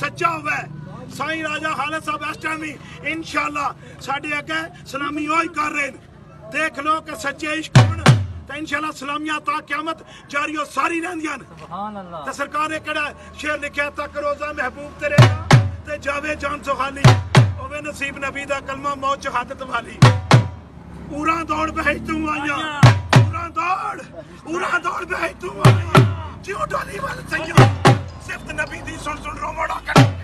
सच्चा होवे साईं राजा हालत साहब इस टाइम ही इंशाअल्लाह साडे अगे सलामी ओही कर रहे हैं देख लो कि सच्चे इश्क होण ते इंशाअल्लाह सलामियां ता क़यामत जारी हो सारी रहंदियां सुभान अल्लाह ते सरकार ने केड़ा शेर लिखिया तक रोज़ा महबूब तेरे ते जावे जान सुखाली ओवे नसीब नबी दा कलमा मौत शहादत वाली उरा दौड़ बहज तू आया उरा दौड़ बहज तू आया क्यों डाली वाल सैयद सिफ्त नबी दी सुन सुन रो मोड़ा कर